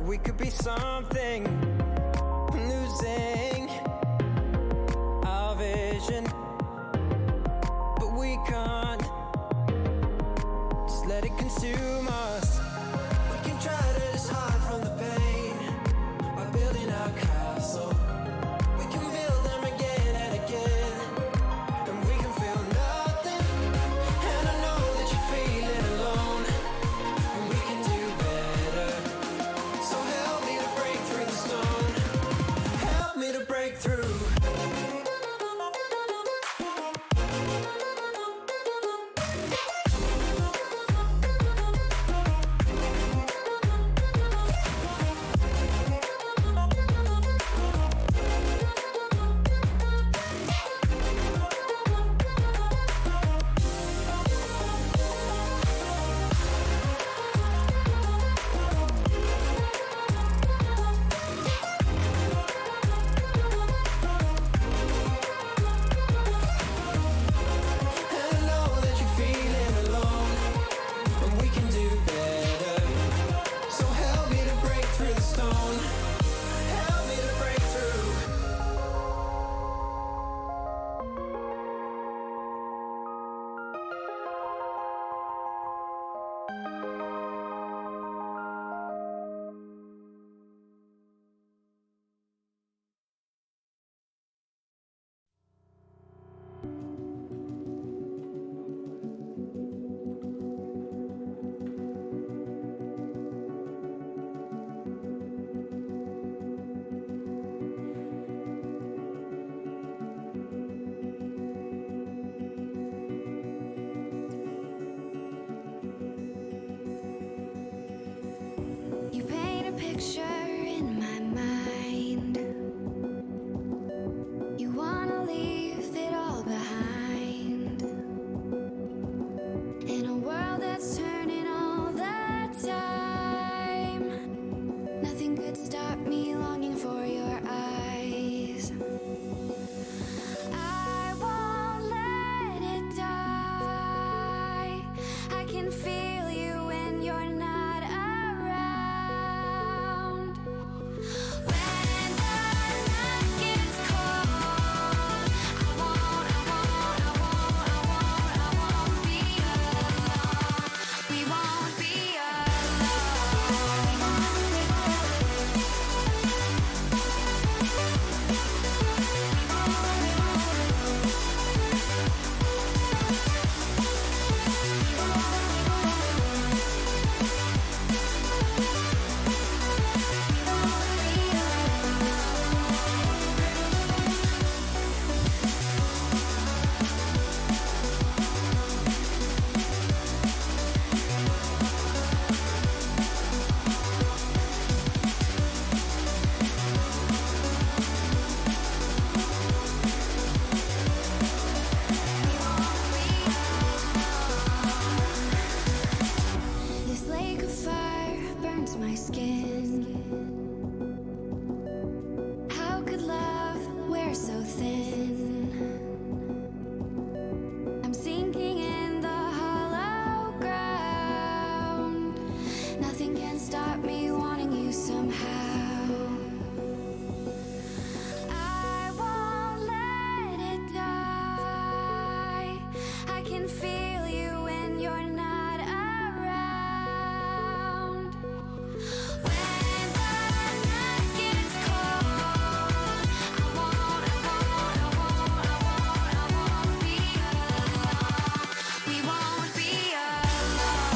we could be something. Losing our vision, but we can't just let it consume us. We can try to just hide from the pain by building our castle. We can build them again and again, and we can feel nothing. And I know that you're feeling alone, and we can do better. So help me to break through the stone. Help me to break through. You paint a picture in my mind. You wanna leave it all behind. In a world that's turning all the time, nothing could stop me longing for your eyes. I won't let it die. I can feel you when you're not around. When the night gets cold, I won't be alone. We won't be This lake of fire burns my skin. How could love wear so thin? I'm sinking in the hollow ground. Nothing can stop me wanting you somehow. I won't let it die. I can feel you when you're not around. When the night gets cold, I won't be alone. We won't be alone.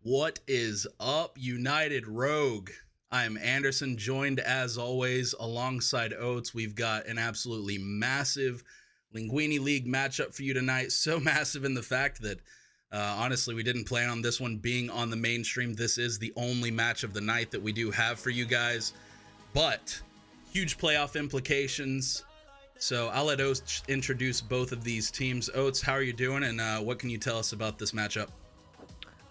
What is up, United Rogue? I'm Anderson, joined as always alongside Oates. We've got an absolutely massive Linguini League matchup for you tonight. So massive in the fact that, honestly, we didn't plan on this one being on the mainstream. This is the only match of the night that we do have for you guys, but huge playoff implications. So I'll let Oates introduce both of these teams. Oates, how are you doing, and what can you tell us about this matchup?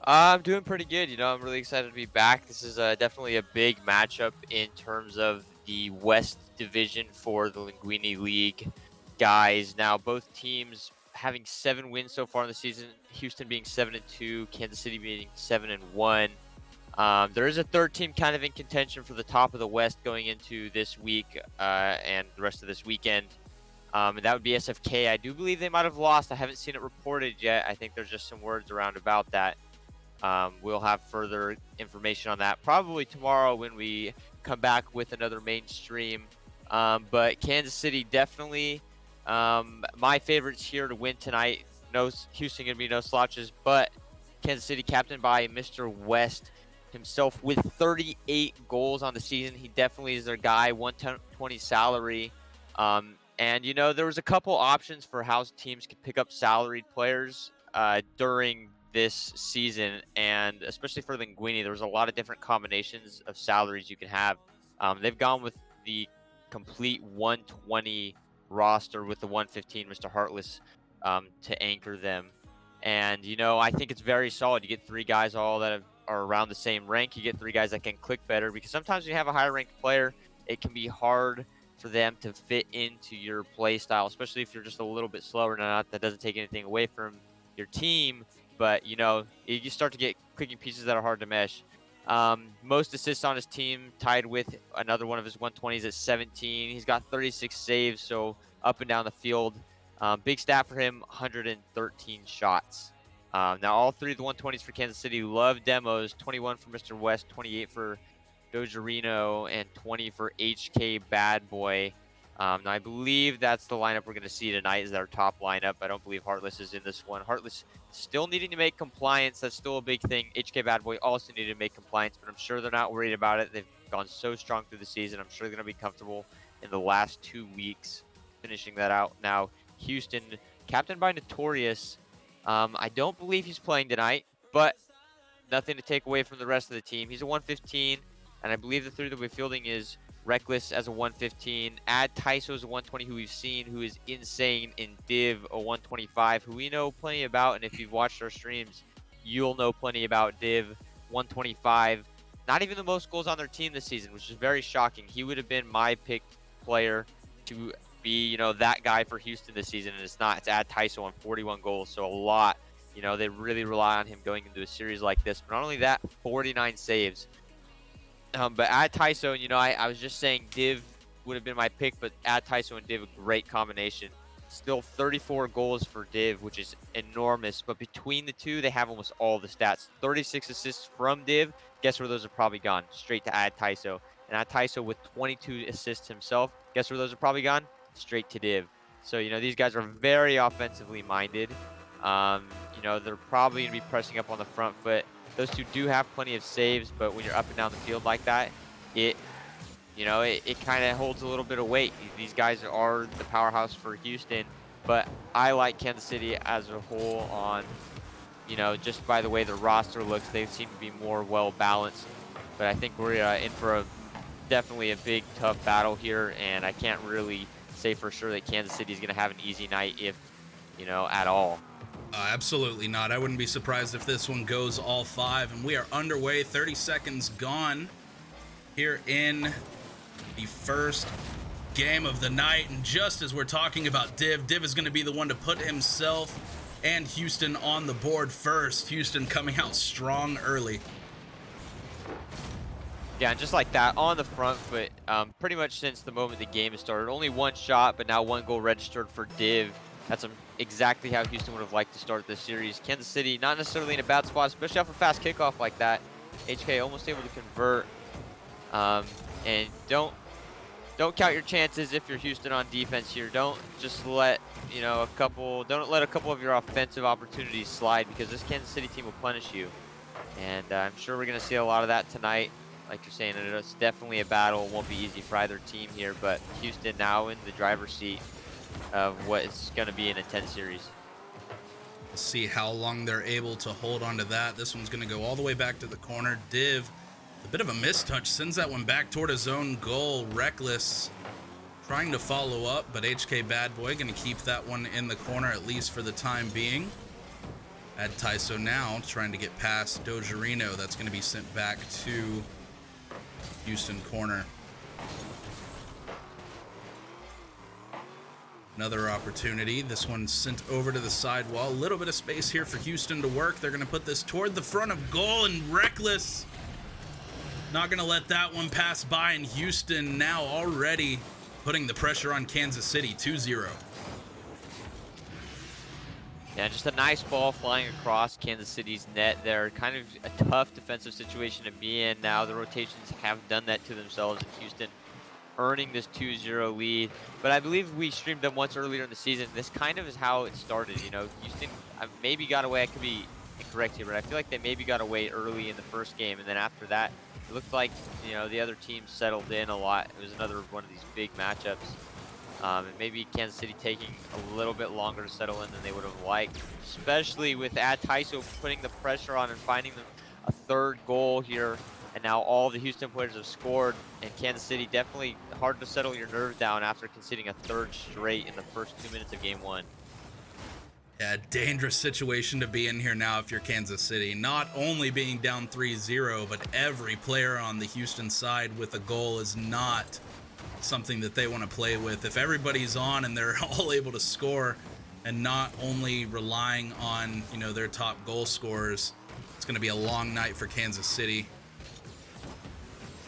I'm doing pretty good. I'm really excited to be back. This is definitely a big matchup in terms of the West Division for the Linguini League guys. Now, both teams having 7 wins so far in the season. Houston being 7-2, Kansas City being 7-1. There is a third team kind of in contention for the top of the West going into this week and the rest of this weekend. And that would be SFK. I do believe they might have lost. I haven't seen it reported yet. I think there's just some words around about that. We'll have further information on that probably tomorrow when we come back with another mainstream. But Kansas City definitely my favorites here to win tonight. No, Houston gonna be no slouches, but Kansas City captained by Mr. West himself with 38 goals on the season. He definitely is their guy. 120 salary. And there was a couple options for how teams could pick up salaried players during this season, and especially for Linguini, there was a lot of different combinations of salaries you can have. They've gone with the complete 120 roster with the 115 Mr. Heartless to anchor them. And I think it's very solid. You get 3 guys all that are around the same rank. You get 3 guys that can click better, because sometimes when you have a higher ranked player, it can be hard for them to fit into your play style, especially if you're just a little bit slower. Now, that doesn't take anything away from your team, but you start to get clicking pieces that are hard to mesh. Most assists on his team, tied with another one of his 120s at 17. He's got 36 saves, so up and down the field. Big stat for him, 113 shots. Now, all 3 of the 120s for Kansas City love demos. 21 for Mr. West, 28 for Dojorino, and 20 for HK Bad Boy. Now, I believe that's the lineup we're going to see tonight is our top lineup. I don't believe Heartless is in this one. Heartless still needing to make compliance. That's still a big thing. HK Bad Boy also needed to make compliance, but I'm sure they're not worried about it. They've gone so strong through the season. I'm sure they're going to be comfortable in the last 2 weeks finishing that out. Now, Houston, captained by Notorious. I don't believe he's playing tonight, but nothing to take away from the rest of the team. He's a 115, and I believe the 3 that we're fielding is Reckless as a 115, Ad Tyso as a 120, who we've seen, who is insane, in Div a 125, who we know plenty about, and if you've watched our streams, you'll know plenty about Div 125. Not even the most goals on their team this season, which is very shocking. He would have been my picked player to be, that guy for Houston this season, and it's not. It's Ad Tyso on 41 goals, so a lot. They really rely on him going into a series like this. But not only that, 49 saves. But Ad Tyso, I was just saying Div would have been my pick, but Ad Tyso and Div, a great combination. Still 34 goals for Div, which is enormous. But between the two, they have almost all the stats. 36 assists from Div. Guess where those are probably gone? Straight to Ad Tyso. And Ad Tyso with 22 assists himself. Guess where those are probably gone? Straight to Div. So, these guys are very offensively minded. They're probably going to be pressing up on the front foot. Those 2 do have plenty of saves, but when you're up and down the field like that, it kind of holds a little bit of weight. These guys are the powerhouse for Houston, but I like Kansas City as a whole on, just by the way the roster looks, they seem to be more well-balanced. But I think we're in for definitely a big, tough battle here, and I can't really say for sure that Kansas City is going to have an easy night if, at all. Absolutely not. I wouldn't be surprised if this one goes all 5. And we are underway. 30 seconds gone here in the first game of the night. And just as we're talking about Div is going to be the one to put himself and Houston on the board first. Houston coming out strong early. Yeah, and just like that, on the front foot, pretty much since the moment the game has started. Only 1 shot, but now 1 goal registered for Div. That's exactly how Houston would have liked to start this series. Kansas City, not necessarily in a bad spot, especially off a fast kickoff like that. HK almost able to convert. And don't count your chances if you're Houston on defense here. Don't just let don't let a couple of your offensive opportunities slide, because this Kansas City team will punish you. And I'm sure we're going to see a lot of that tonight. Like you're saying, it's definitely a battle. It won't be easy for either team here, but Houston now in the driver's seat of what is going to be an intense series. We'll see how long they're able to hold on to that. This one's going to go all the way back to the corner. Div, a bit of a mistouch, sends that one back toward his own goal. Reckless trying to follow up, but HK Bad Boy going to keep that one in the corner, at least for the time being. Ad Tyso now trying to get past Dojerino. That's going to be sent back to Houston corner. Another opportunity. This one sent over to the sidewall. A little bit of space here for Houston to work. They're going to put this toward the front of goal, and Reckless not going to let that one pass by. And Houston now already putting the pressure on Kansas City, 2-0. Yeah, just a nice ball flying across Kansas City's net there. Kind of a tough defensive situation to be in. Now the rotations have done that to themselves, and Houston earning this 2-0 lead. But I believe we streamed them once earlier in the season. This kind of is how it started. You know, Houston maybe got away. I could be incorrect here, but I feel like they maybe got away early in the first game, and then after that, it looked like, you know, the other team settled in a lot. It was another one of these big matchups. And maybe Kansas City taking a little bit longer to settle in than they would have liked, especially with Ad Tyso putting the pressure on and finding them a third goal here. And now all the Houston players have scored, and Kansas City definitely hard to settle your nerves down after conceding a third straight in the first 2 minutes of game one. Yeah, dangerous situation to be in here now if you're Kansas City. Not only being down 3-0, but every player on the Houston side with a goal is not something that they want to play with. If everybody's on and they're all able to score and not only relying on, you know, their top goal scorers, it's going to be a long night for Kansas City.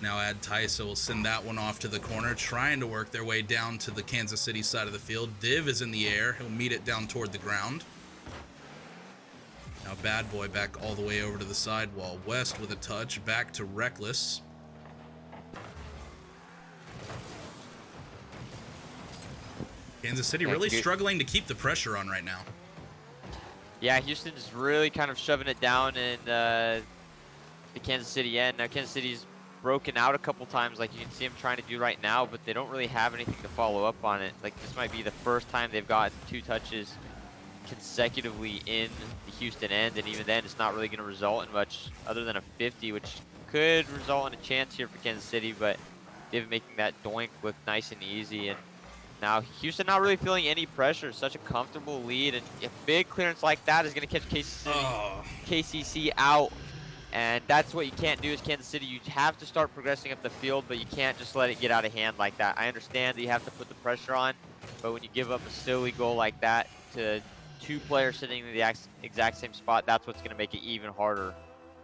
Now Ad Tyso will send that one off to the corner, trying to work their way down to the Kansas City side of the field. Div is in the air. He'll meet it down toward the ground. Now Bad Boy back all the way over to the sidewall. West with a touch, back to Reckless. Kansas City really struggling to keep the pressure on right now. Yeah, Houston's really kind of shoving it down in the Kansas City end. Now Kansas City's broken out a couple times, like you can see them trying to do right now, but they don't really have anything to follow up on it. Like, this might be the first time they've gotten 2 touches consecutively in the Houston end, and even then it's not really going to result in much other than a 50, which could result in a chance here for Kansas City, but they've making that doink look nice and easy. And now Houston not really feeling any pressure. Such a comfortable lead, and a big clearance like that is going to catch KCC out. And that's what you can't do as Kansas City. You have to start progressing up the field, but you can't just let it get out of hand like that. I understand that you have to put the pressure on, but when you give up a silly goal like that to 2 players sitting in the exact same spot, that's what's going to make it even harder.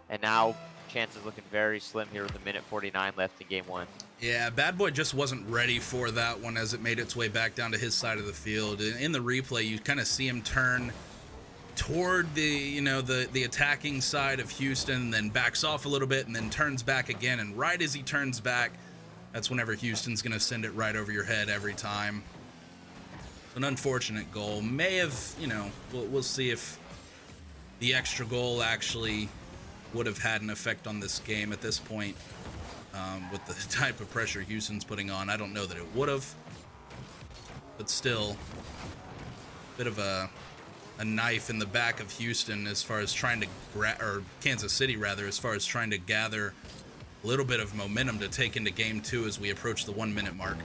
And now chances looking very slim here with 1:49 left in game one. Yeah, Bad Boy just wasn't ready for that one as it made its way back down to his side of the field. In the replay, you kind of see him turn toward the, you know, the attacking side of Houston, then backs off a little bit and then turns back again. And right as he turns back, that's whenever Houston's going to send it right over your head every time. An unfortunate goal. May have, you know, we'll see if the extra goal actually would have had an effect on this game at this point. With the type of pressure Houston's putting on, I don't know that it would have. But still, a bit of a knife in the back of Houston as far as trying to or Kansas City rather, as far as trying to gather a little bit of momentum to take into game 2 as we approach the 1-minute mark.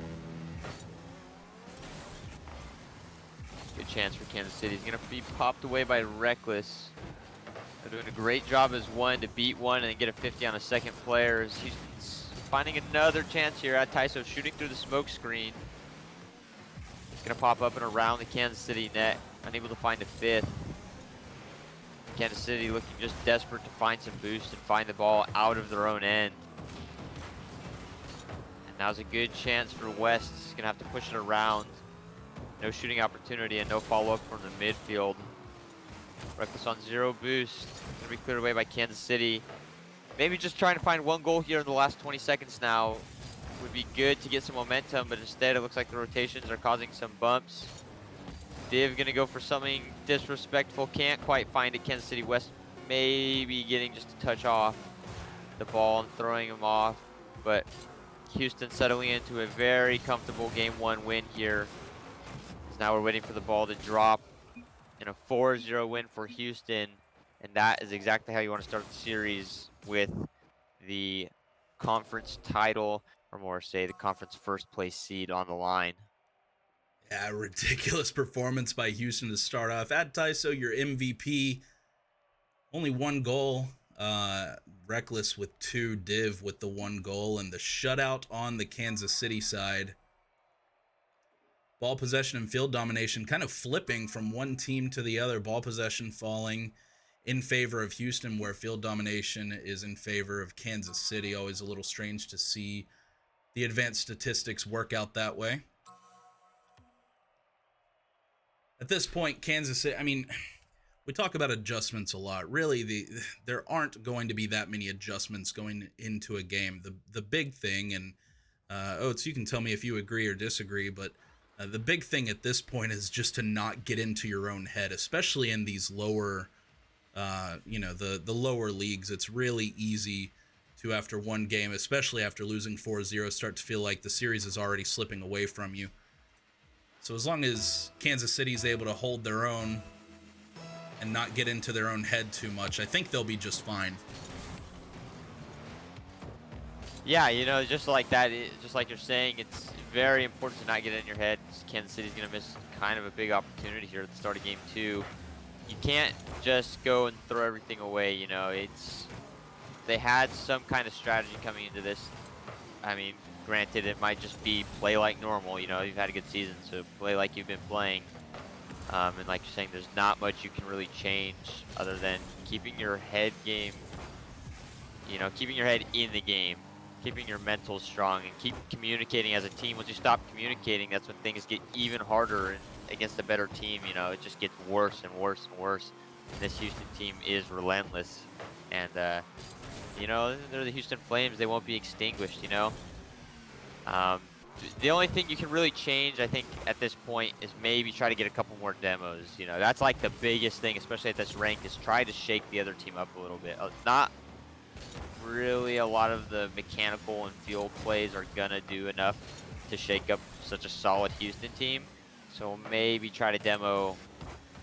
Good chance for Kansas City. He's going to be popped away by Reckless. They're doing a great job as one to beat one and then get a 50 on a second player. As Houston's finding another chance here. At Tyso shooting through the smoke screen. He's going to pop up and around the Kansas City net. Unable to find a 5th. Kansas City looking just desperate to find some boost and find the ball out of their own end. And now's a good chance for West. He's going to have to push it around. No shooting opportunity and no follow-up from the midfield. Reckless on 0 boost. Going to be cleared away by Kansas City. Maybe just trying to find 1 goal here in the last 20 seconds now would be good to get some momentum, but instead it looks like the rotations are causing some bumps. Div going to go for something disrespectful. Can't quite find it. Kansas City West maybe getting just a touch off the ball and throwing him off, but Houston settling into a very comfortable Game 1 win here. Now we're waiting for the ball to drop in a 4-0 win for Houston, and that is exactly how you want to start the series, with the conference title, or more say the conference first place seed on the line. Yeah, ridiculous performance by Houston to start off. Adtaiso, your MVP, only 1 goal. Reckless with 2, Div with the 1 goal, and the shutout on the Kansas City side. Ball possession and field domination kind of flipping from one team to the other. Ball possession falling in favor of Houston, where field domination is in favor of Kansas City. Always a little strange to see the advanced statistics work out that way. At this point, Kansas City, I mean, we talk about adjustments a lot. Really, there aren't going to be that many adjustments going into a game. The big thing, and Oates, you can tell me if you agree or disagree, but the big thing at this point is just to not get into your own head, especially in these lower, the lower leagues. It's really easy to, after one game, especially after losing 4-0, start to feel like the series is already slipping away from you. So as long as Kansas City is able to hold their own and not get into their own head too much, I think they'll be just fine. Yeah, just like that, just like you're saying, it's very important to not get in your head. Kansas City's going to miss kind of a big opportunity here at the start of Game 2. You can't just go and throw everything away, they had some kind of strategy coming into this. I mean, granted, it might just be play like normal, you've had a good season, so play like you've been playing. And like you're saying, there's not much you can really change other than keeping your head keeping your head in the game, keeping your mental strong, and keep communicating as a team. Once you stop communicating, that's when things get even harder, and against a better team, it just gets worse and worse and worse. And this Houston team is relentless, and they're the Houston Flames. They won't be extinguished. The only thing you can really change, I think, at this point is maybe try to get a couple more demos. That's like the biggest thing, especially at this rank, is try to shake the other team up a little bit. Not really a lot of the mechanical and field plays are gonna do enough to shake up such a solid Houston team. So maybe try to demo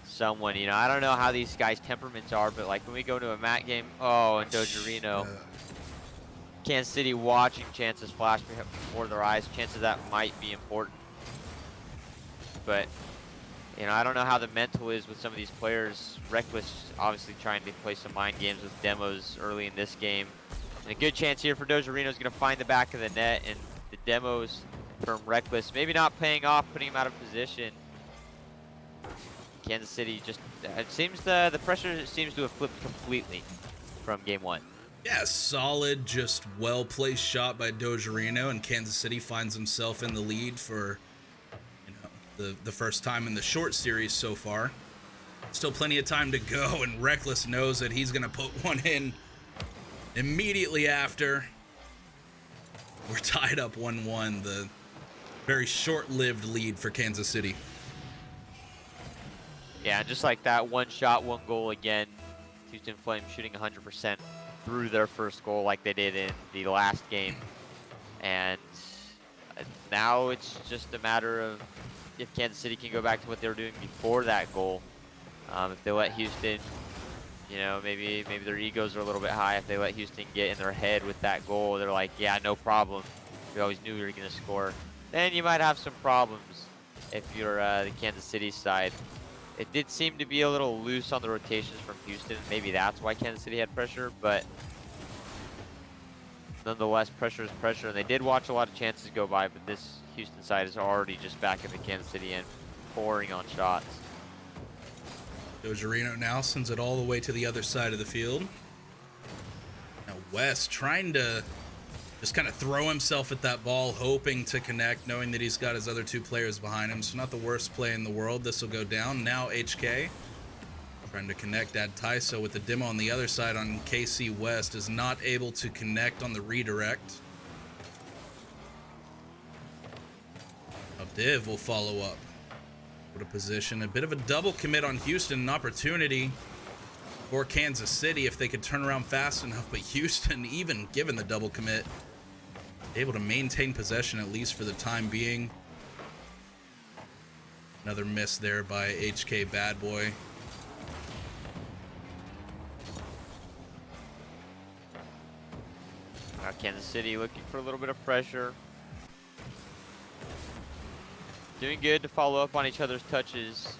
someone. I don't know how these guys' temperaments are, but like when we go to a mat game, and Dojorino, Kansas City watching chances flash before their eyes, chances that might be important. But, I don't know how the mental is with some of these players. Reckless obviously trying to play some mind games with demos early in this game. And a good chance here for Dojorino is going to find the back of the net, and the demos from Reckless maybe not paying off, putting him out of position. Kansas City just, it seems the pressure seems to have flipped completely from Game 1. Yeah, solid, just well-placed shot by Dojorino, and Kansas City finds himself in the lead for, the first time in the short series so far. Still plenty of time to go, and Reckless knows that he's going to put one in immediately after. We're tied up 1-1, the very short-lived lead for Kansas City. Yeah, just like that, one shot, one goal again. Houston Flames shooting 100% through their first goal like they did in the last game. And now it's just a matter of if Kansas City can go back to what they were doing before that goal. If they let Houston, maybe their egos are a little bit high. If they let Houston get in their head with that goal, they're like, yeah, no problem. We always knew we were going to score. Then you might have some problems if you're the Kansas City side. It did seem to be a little loose on the rotations from Houston. Maybe that's why Kansas City had pressure, but nonetheless, pressure is pressure. And they did watch a lot of chances go by, but this Houston side is already just back in the Kansas City end, pouring on shots. Dojorino now sends it all the way to the other side of the field. Now West trying to just kind of throw himself at that ball, hoping to connect, knowing that he's got his other 2 players behind him. So not the worst play in the world. This will go down. Now HK trying to connect Adtaiso with the demo on the other side on KC West, is not able to connect on the redirect. Now Div will follow up. What a position. A bit of a double commit on Houston. An opportunity for Kansas City if they could turn around fast enough, but Houston, even given the double commit, able to maintain possession at least for the time being. Another miss there by HK Bad Boy. Kansas City looking for a little bit of pressure. Doing good to follow up on each other's touches.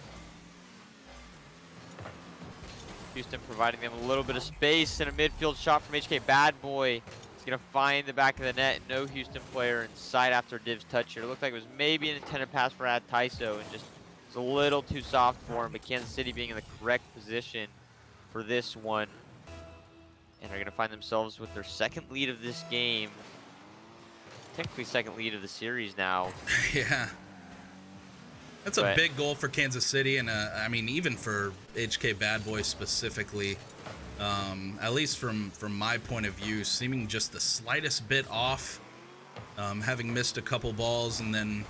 Houston providing them a little bit of space, and a midfield shot from HK Bad Boy. He's going to find the back of the net. No Houston player inside after Div's touch here. It looked like it was maybe an intended pass for Ad Tyso, and just was a little too soft for him. But Kansas City being in the correct position for this one. And they're going to find themselves with their second lead of this game. Technically second lead of the series now. Yeah. That's a big goal for Kansas City, and I mean, even for HK Bad Boy specifically, at least from my point of view, seeming just the slightest bit off, having missed a couple balls, and then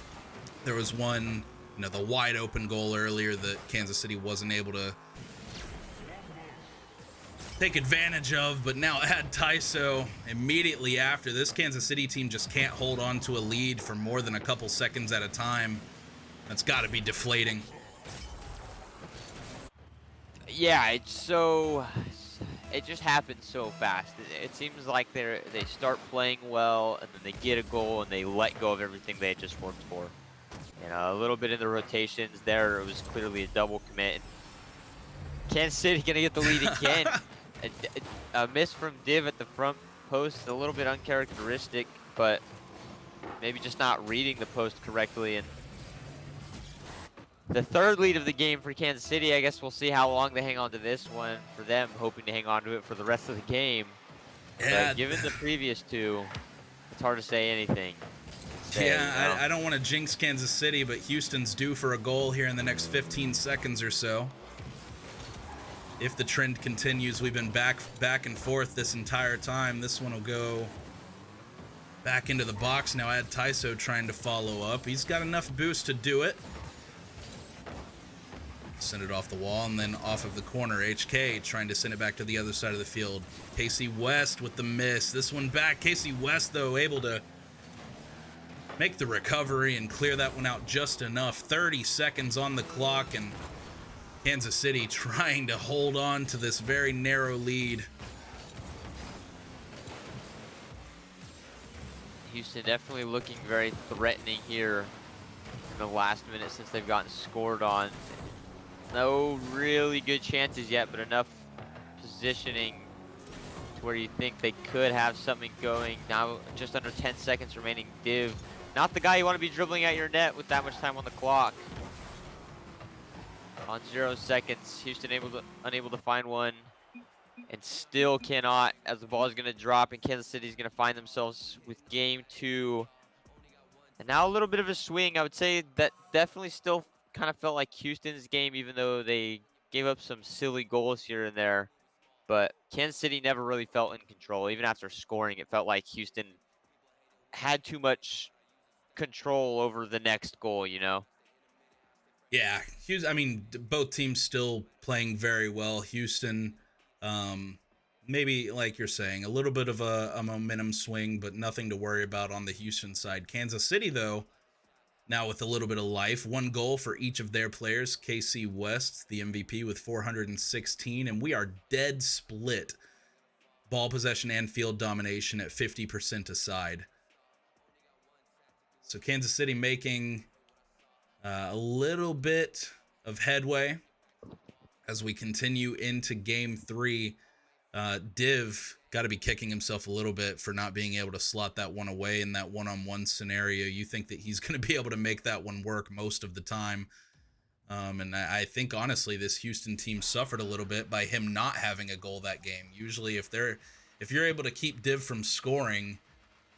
there was one, the wide open goal earlier that Kansas City wasn't able to take advantage of, but now Ad Tyso immediately after. This Kansas City team just can't hold on to a lead for more than a couple seconds at a time. That's got to be deflating. Yeah, it just happens so fast. It seems like they start playing well, and then they get a goal, and they let go of everything they had just worked for. A little bit in the rotations there, it was clearly a double commit. Kansas City gonna get the lead again. A miss from Div at the front post, a little bit uncharacteristic, but maybe just not reading the post correctly. And the third lead of the game for Kansas City. I guess we'll see how long they hang on to this one. For them, hoping to hang on to it for the rest of the game. Yeah. But given the previous two, it's hard to say anything. I don't want to jinx Kansas City, but Houston's due for a goal here in the next 15 seconds or so. If the trend continues, we've been back and forth this entire time. This one will go back into the box. Now Ad Tyso trying to follow up. He's got enough boost to do it. Send it off the wall, and then off of the corner. HK trying to send it back to the other side of the field. Casey West with the miss. This one back. Casey West, though, able to make the recovery and clear that one out just enough. 30 seconds on the clock, and Kansas City trying to hold on to this very narrow lead. Houston definitely looking very threatening here in the last minute since they've gotten scored on. No really good chances yet, but enough positioning to where you think they could have something going. Now just under 10 seconds remaining. Div, not the guy you want to be dribbling at your net with that much time on the clock. On 0 seconds, Houston unable to find one, and still cannot, as the ball is going to drop, and Kansas City is going to find themselves with game 2. And now a little bit of a swing. I would say that definitely still kind of felt like Houston's game, even though they gave up some silly goals here and there. But Kansas City never really felt in control. Even after scoring, it felt like Houston had too much control over the next goal, Yeah, I mean, both teams still playing very well. Houston, maybe, like you're saying, a little bit of a momentum swing, but nothing to worry about on the Houston side. Kansas City, though, now with a little bit of life. 1 goal for each of their players. KC West, the MVP, with 416, and we are dead split. Ball possession and field domination at 50% aside. So Kansas City making a little bit of headway as we continue into game 3. Div got to be kicking himself a little bit for not being able to slot that one away in that one-on-one scenario. You think that he's going to be able to make that one work most of the time. And I think, honestly, this Houston team suffered a little bit by him not having a goal that game. Usually, if you're able to keep Div from scoring,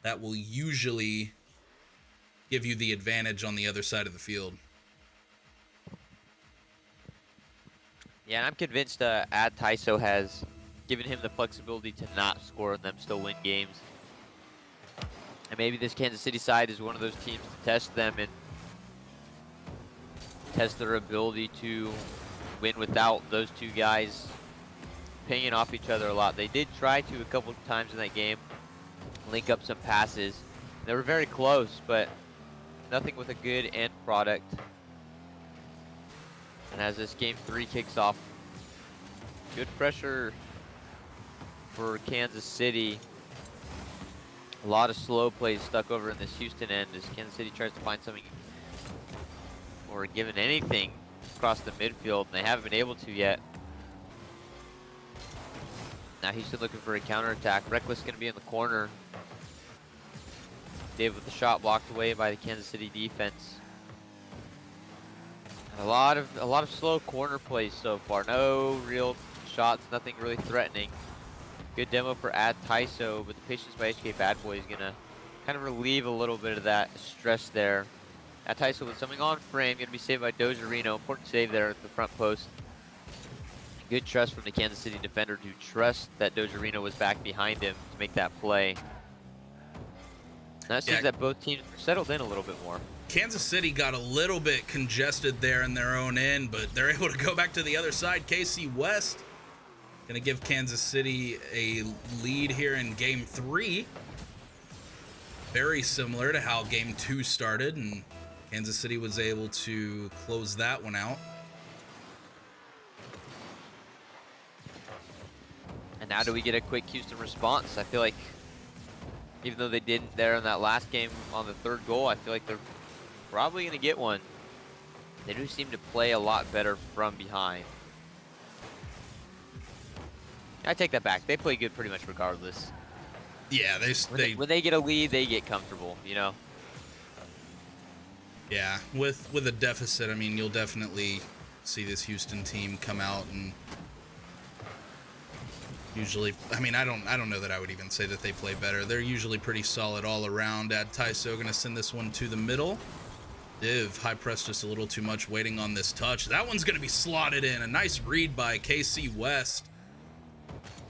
that will usually give you the advantage on the other side of the field. Yeah, and I'm convinced Ad Tyso has given him the flexibility to not score and them still win games. And maybe this Kansas City side is one of those teams to test them and test their ability to win without those two guys pinging off each other a lot. They did try to a couple of times in that game link up some passes. They were very close, but nothing with a good end product. And as this game 3 kicks off, good pressure for Kansas City. A lot of slow plays stuck over in this Houston end as Kansas City tries to find something or given anything across the midfield, and they haven't been able to yet. Now Houston looking for a counterattack. Reckless going to be in the corner. Dave with the shot blocked away by the Kansas City defense. And a lot of slow corner plays so far. No real shots, nothing really threatening. Good demo for Ad Tyso, but the patience by HK Bad Boy is gonna kind of relieve a little bit of that stress there. Ad Tyso with something on frame, gonna be saved by Dojorino. Important save there at the front post. Good trust from the Kansas City defender to trust that Dojorino was back behind him to make that play. Now it seems that both teams are settled in a little bit more. Kansas City got a little bit congested there in their own end, but they're able to go back to the other side. KC West gonna give Kansas City a lead here in game 3. Very similar to how game 2 started, and Kansas City was able to close that one out. And now do we get a quick Houston response? I feel like even though they didn't there in that last game on the 3rd goal, I feel like they're probably gonna get one. They do seem to play a lot better from behind. I take that back. They play good pretty much regardless. Yeah, when they get a lead, they get comfortable, you know? Yeah, with a deficit, I mean, you'll definitely see this Houston team come out and usually, I mean, I don't know that I would even say that they play better. They're usually pretty solid all around. Ad Tyso gonna send this one to the middle. Div high press just a little too much, waiting on this touch. That one's gonna be slotted in. A nice read by KC West.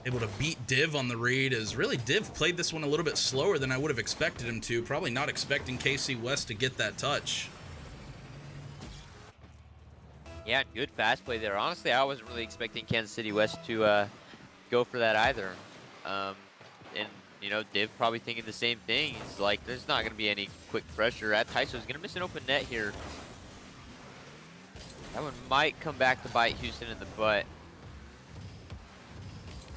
Able to beat Div on the read, as really Div played this one a little bit slower than I would have expected him to. Probably not expecting KC West to get that touch. Yeah, good fast play there. Honestly, I wasn't really expecting Kansas City West to go for that either. And, you know, Div probably thinking the same thing. He's like, there's not going to be any quick pressure. Ad Tyso is going to miss an open net here. That one might come back to bite Houston in the butt.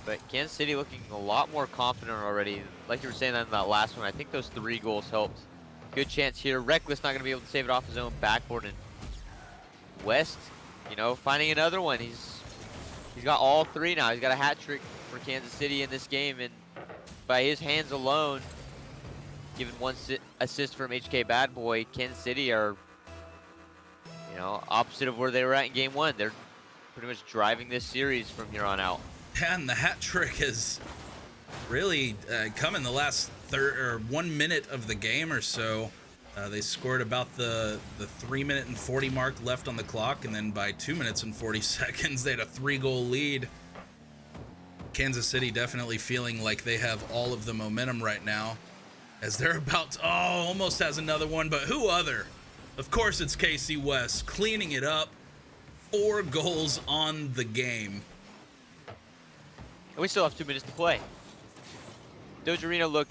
But Kansas City looking a lot more confident already. Like you were saying on that last one, I think those 3 goals helped. Good chance here. Reckless not going to be able to save it off his own backboard. And West, you know, finding another one. He's got all 3 now. He's got a hat trick for Kansas City in this game. And by his hands alone, given 1 assist from HK Bad Boy, Kansas City are, you know, opposite of where they were at in game 1. They're pretty much driving this series from here on out. And the hat trick has really come in the last 1 minute of the game or so. They scored about the 3-minute and 40 mark left on the clock, and then by 2 minutes and 40 seconds, they had a 3-goal lead. Kansas City definitely feeling like they have all of the momentum right now, as they're about to, almost has another one, but who other? Of course, it's KC West cleaning it up. 4 goals on the game. And we still have 2 minutes to play. Dojorino looked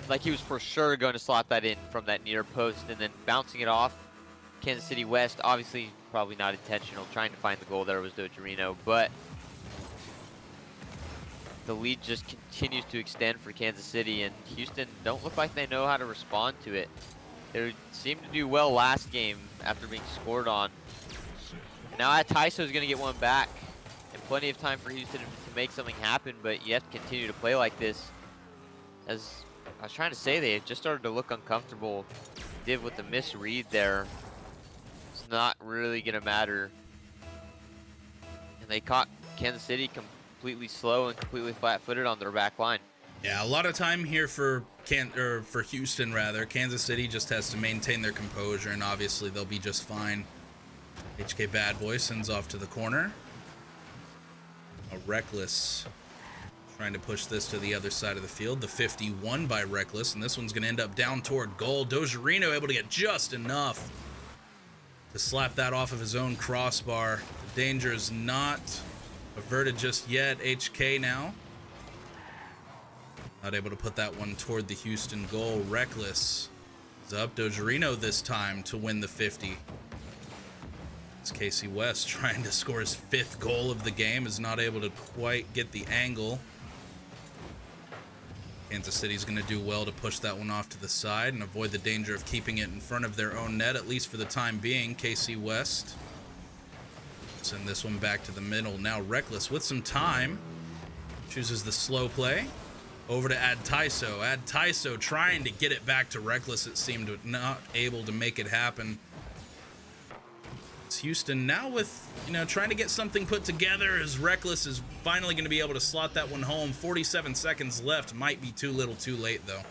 like he was for sure going to slot that in from that near post, and then bouncing it off. Kansas City West, obviously probably not intentional, trying to find the goal there was Dojorino, but the lead just continues to extend for Kansas City, and Houston don't look like they know how to respond to it. They seemed to do well last game after being scored on. Now Tyso is going to get one back. And plenty of time for Houston to make something happen, but you have to continue to play like this. As I was trying to say, they just started to look uncomfortable. Div with the misread there. It's not really going to matter. And they caught Kansas City completely slow and completely flat-footed on their back line. Yeah, a lot of time here for Houston rather. Kansas City just has to maintain their composure, and obviously they'll be just fine. HK Bad Boy sends off to the corner. A Reckless trying to push this to the other side of the field. The 51 by Reckless, and this one's going to end up down toward goal. Dojorino able to get just enough to slap that off of his own crossbar. The danger is not averted just yet. HK now. Not able to put that one toward the Houston goal. Reckless is up. Dojorino this time to win the 50. It's Casey West trying to score his 5th goal of the game. Is not able to quite get the angle. Kansas City's going to do well to push that one off to the side and avoid the danger of keeping it in front of their own net, at least for the time being. Casey West. Send this one back to the middle. Now Reckless with some time. Chooses the slow play. Over to Adtaiso. Adtaiso trying to get it back to Reckless. It seemed not able to make it happen. It's Houston now with, trying to get something put together as Reckless is finally going to be able to slot that one home. 47 seconds left. Might be too little too late, though.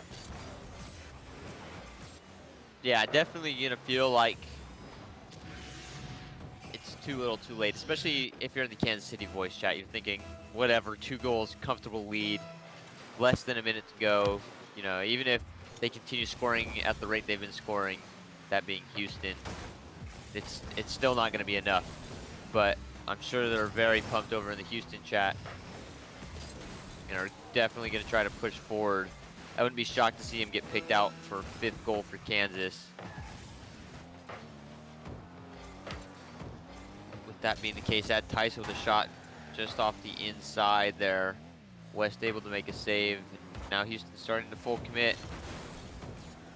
Yeah, definitely going to feel like it's too little too late, especially if you're in the Kansas City voice chat. You're thinking, whatever, 2 goals, comfortable lead. Less than a minute to go. Even if they continue scoring at the rate they've been scoring, that being Houston, it's still not going to be enough. But I'm sure they're very pumped over in the Houston chat and are definitely going to try to push forward. I wouldn't be shocked to see him get picked out for 5th goal for Kansas. With that being the case, Adtaiso with a shot just off the inside there. West able to make a save. Now Houston's starting to full commit.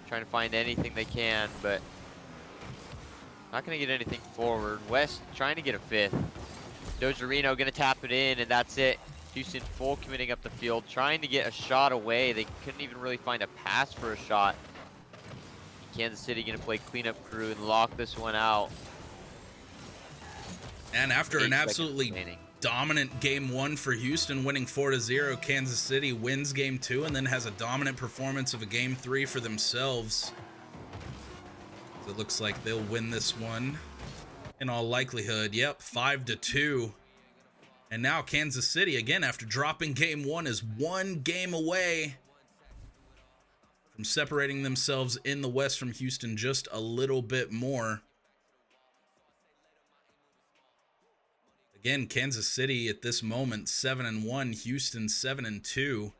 Trying to find anything they can, but not going to get anything forward. West trying to get a 5th. Dojorino going to tap it in, and that's it. Houston full committing up the field, trying to get a shot away. They couldn't even really find a pass for a shot. Kansas City going to play cleanup crew and lock this one out. And after an absolutely dominant game 1 for Houston, winning 4-0, Kansas City wins game 2 and then has a dominant performance of a game 3 for themselves. So it looks like they'll win this one in all likelihood. Yep, 5-2. And now Kansas City, again, after dropping game 1, is 1 game away from separating themselves in the West from Houston just a little bit more. Again, Kansas City at this moment 7-1, Houston 7-2.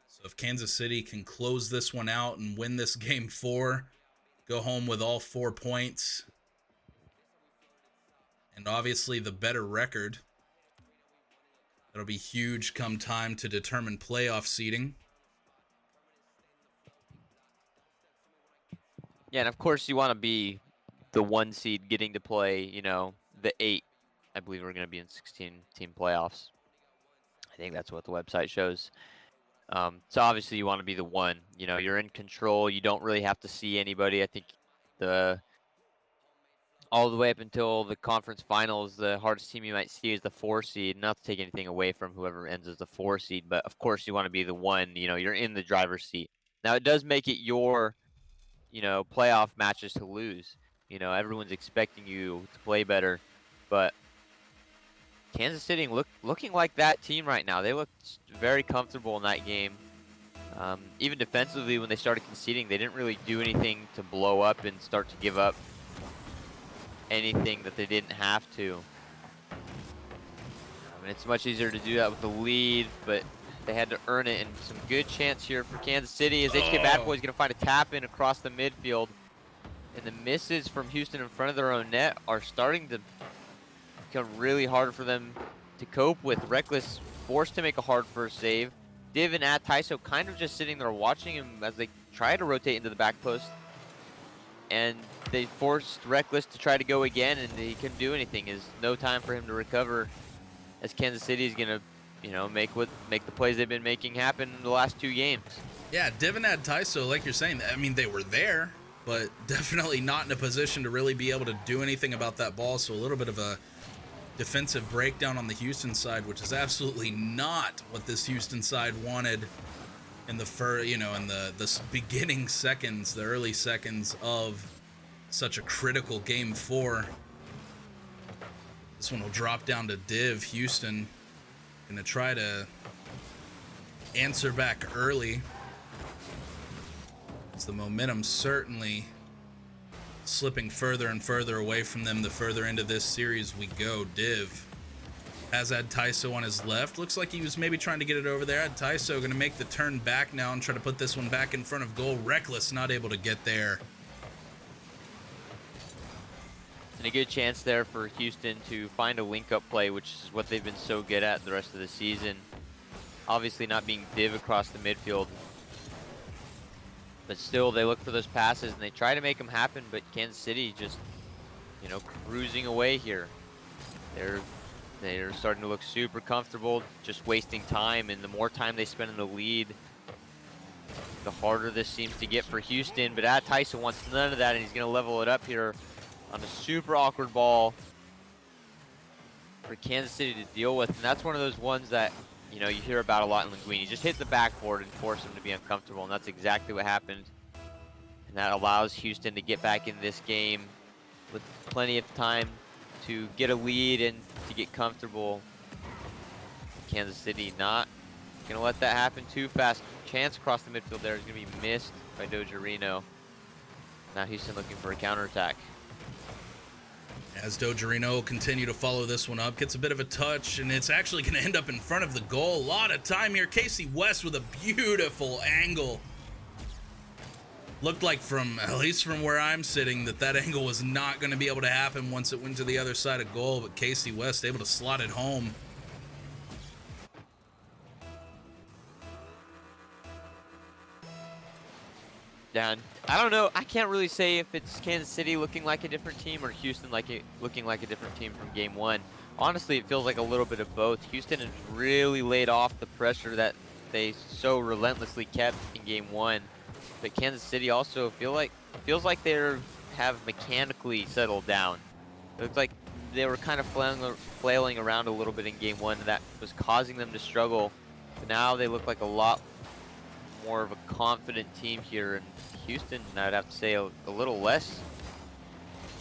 So if Kansas City can close this one out and win this game 4, go home with all 4 points, and obviously the better record, that'll be huge come time to determine playoff seeding. Yeah, and of course you want to be the 1 seed getting to play, the 8. I believe we're going to be in 16-team playoffs. I think that's what the website shows. So obviously you want to be the 1. You're in control. You don't really have to see anybody. I think all the way up until the conference finals, the hardest team you might see is the 4 seed. Not to take anything away from whoever ends as the 4 seed, but of course you want to be the 1. You're in the driver's seat. Now it does make it your, playoff matches to lose. Everyone's expecting you to play better, but Kansas City looking like that team right now. They looked very comfortable in that game. Even defensively, when they started conceding, they didn't really do anything to blow up and start to give up anything that they didn't have to. It's much easier to do that with the lead, but they had to earn it, and some good chance here for Kansas City as HK Bad Boys going to find a tap in across the midfield. And the misses from Houston in front of their own net are starting to become really hard for them to cope with. Reckless forced to make a hard first save. Div and Adtaiso kind of just sitting there watching him as they try to rotate into the back post. And they forced Reckless to try to go again, and he couldn't do anything. There's no time for him to recover as Kansas City is going to make the plays they've been making happen in the last 2 games. Yeah, Div and Adtaiso, like you're saying, they were there, but definitely not in a position to really be able to do anything about that ball. So a little bit of a defensive breakdown on the Houston side, which is absolutely not what this Houston side wanted in the beginning seconds, the early seconds of such a critical game 4. This one will drop down to Div. Houston gonna try to answer back early. The momentum certainly slipping further and further away from them the further into this series we go. Div has had Taiso on his left. Looks like he was maybe trying to get it over there. Taiso going to make the turn back now and try to put this one back in front of goal. Reckless not able to get there. And a good chance there for Houston to find a link-up play, which is what they've been so good at the rest of the season. Obviously not being Div across the midfield. But still, they look for those passes, and they try to make them happen, but Kansas City just, you know, cruising away here. They're starting to look super comfortable, just wasting time, and the more time they spend in the lead, the harder this seems to get for Houston. But Tyson wants none of that, and he's going to level it up here on a super awkward ball for Kansas City to deal with. And that's one of those ones that, you know, you hear about a lot in Linguini. Just hit the backboard and force them to be uncomfortable, and that's exactly what happened. And that allows Houston to get back in this game with plenty of time to get a lead and to get comfortable. Kansas City not going to let that happen too fast. Chance across the midfield there is going to be missed by Dojorino. Now Houston looking for a counterattack. As Dojorino will continue to follow this one up, gets a bit of a touch, and it's actually going to end up in front of the goal. A lot of time here. Casey West with a beautiful angle. Looked like from, at least from where I'm sitting, that angle was not going to be able to happen once it went to the other side of goal, but Casey West able to slot it home. Down. I don't know. I can't really say if it's Kansas City looking like a different team or Houston looking like a different team from game one. Honestly, it feels like a little bit of both. Houston has really laid off the pressure that they so relentlessly kept in game one. But Kansas City also feels like they have mechanically settled down. It looks like they were kind of flailing around a little bit in game one, and that was causing them to struggle. But now they look like a lot more of a confident team here. And Houston, I'd have to say, a little less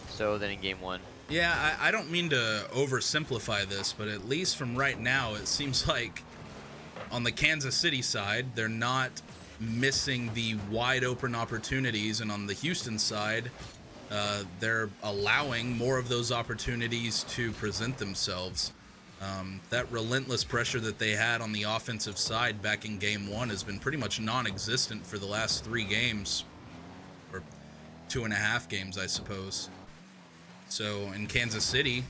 so than in game one. Yeah, I don't mean to oversimplify this, but at least from right now, it seems like on the Kansas City side, they're not missing the wide open opportunities, and on the Houston side, they're allowing more of those opportunities to present themselves. That relentless pressure that they had on the offensive side back in game one has been pretty much non-existent for the last 3 games, or 2.5 games, I suppose. So in Kansas City,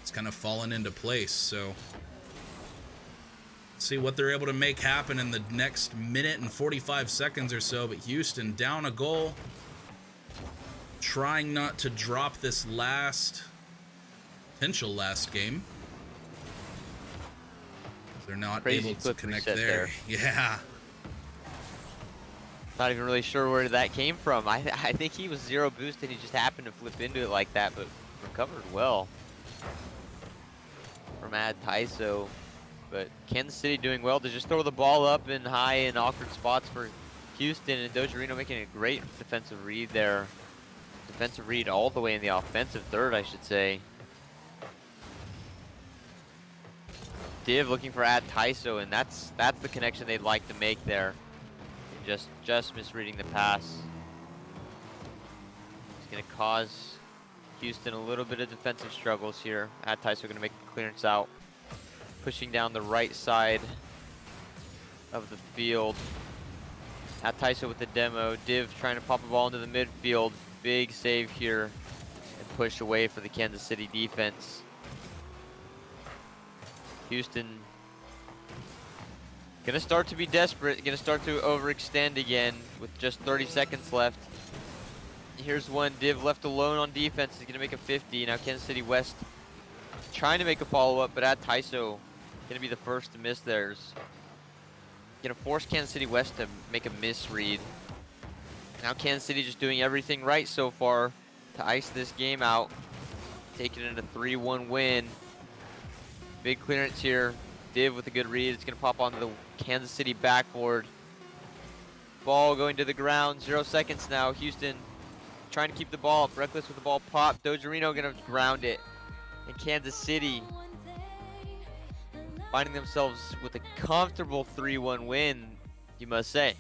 it's kind of fallen into place. So see what they're able to make happen in the next minute and 45 seconds or so. But Houston down a goal, trying not to drop this potential last game. They're not Crazy able to connect there. Yeah. Not even really sure where that came from. I think he was 0 boost and he just happened to flip into it like that, but recovered well from Taiso. But Kansas City doing well to just throw the ball up in high and awkward spots for Houston, and Dojorino making a great defensive read there. Defensive read all the way in the offensive third, I should say. Div looking for Taiso, and that's the connection they'd like to make there. And just misreading the pass. It's going to cause Houston a little bit of defensive struggles here. Taiso going to make the clearance out. Pushing down the right side of the field. Taiso with the demo. Div trying to pop a ball into the midfield. Big save here and push away for the Kansas City defense. Houston gonna start to be desperate, gonna start to overextend again with just 30 seconds left. Here's one. Div left alone on defense is gonna make a 50. Now Kansas City West trying to make a follow-up, but Taiso gonna be the first to miss theirs. Gonna force Kansas City West to make a misread. Now Kansas City just doing everything right so far to ice this game out, taking it a 3-1 win. Big clearance here. Div with a good read. It's gonna pop onto the Kansas City backboard. Ball going to the ground. 0 seconds now. Houston trying to keep the ball up. Reckless with the ball popped. Dojorino gonna ground it. And Kansas City finding themselves with a comfortable 3-1 win, you must say.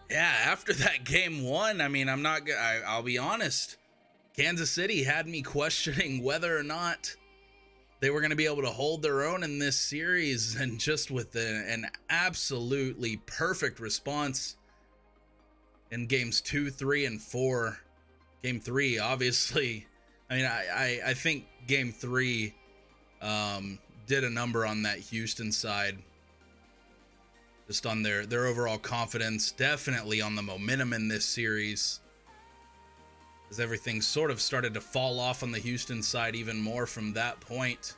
Yeah, after that game one, I mean, I'll be honest. Kansas City had me questioning whether or not they were going to be able to hold their own in this series, and just with an absolutely perfect response in games 2, 3, and 4. Game 3, obviously, I mean, I think game 3 did a number on that Houston side, just on their overall confidence, definitely on the momentum in this series, as everything sort of started to fall off on the Houston side even more from that point.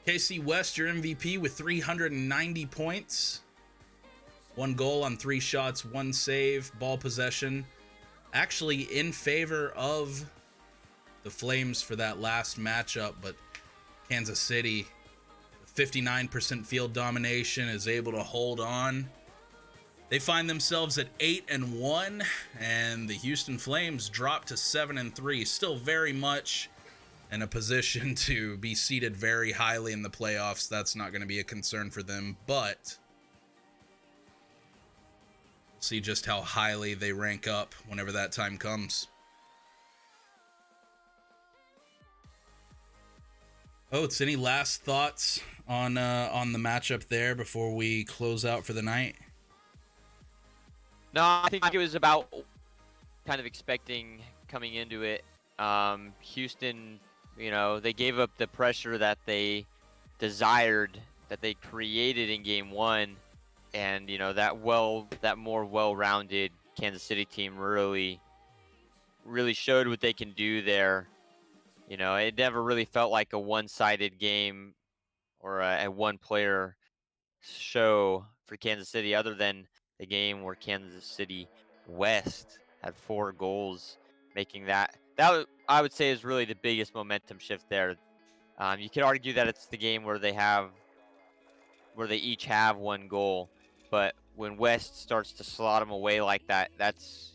KC West, your MVP with 390 points. 1 goal on 3 shots, 1 save, ball possession. Actually in favor of the Flames for that last matchup, but Kansas City, 59% field domination, is able to hold on. They find themselves at 8-1, and the Houston Flames drop to 7-3. Still very much in a position to be seated very highly in the playoffs. That's not going to be a concern for them, but we'll see just how highly they rank up whenever that time comes. Oates, any last thoughts on the matchup there before we close out for the night? No, I think it was about kind of expecting coming into it. Houston, they gave up the pressure that they desired, that they created in game 1, and that more well-rounded Kansas City team really showed what they can do there. It never really felt like a one-sided game or a one-player show for Kansas City, other than the game where Kansas City West had 4 goals, making that I would say is really the biggest momentum shift there. You could argue that it's the game where they each have 1 goal, but when West starts to slot them away like that, that's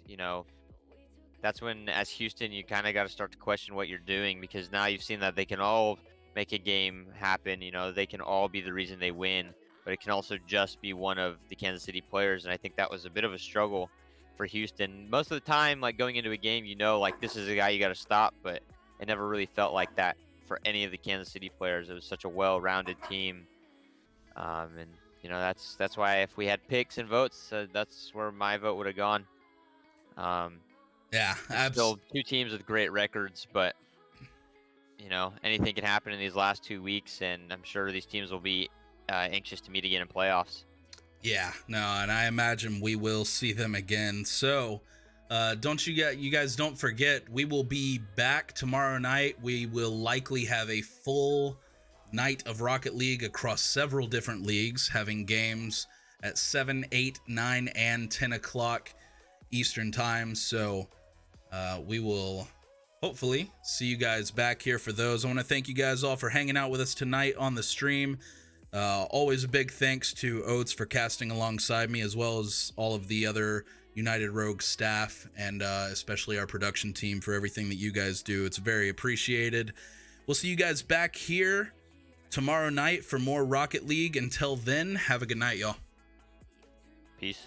when, as Houston, you kind of got to start to question what you're doing, because now you've seen that they can all make a game happen. They can all be the reason they win, but it can also just be one of the Kansas City players. And I think that was a bit of a struggle for Houston. Most of the time, like going into a game, like this is a guy you got to stop, but it never really felt like that for any of the Kansas City players. It was such a well-rounded team. And that's why if we had picks and votes, that's where my vote would have gone. Yeah, still 2 teams with great records, but anything can happen in these last 2 weeks, and I'm sure these teams will be anxious to meet again in playoffs. Yeah, no, and I imagine we will see them again. So you guys don't forget, we will be back tomorrow night. We will likely have a full night of Rocket League across several different leagues, having games at 7, 8, 9, and 10 o'clock Eastern time. So we will hopefully see you guys back here for those. I want to thank you guys all for hanging out with us tonight on the stream. Always a big thanks to Oates for casting alongside me, as well as all of the other United Rogue staff, and especially our production team for everything that you guys do. It's very appreciated. We'll see you guys back here tomorrow night for more Rocket League. Until then, have a good night, y'all. Peace.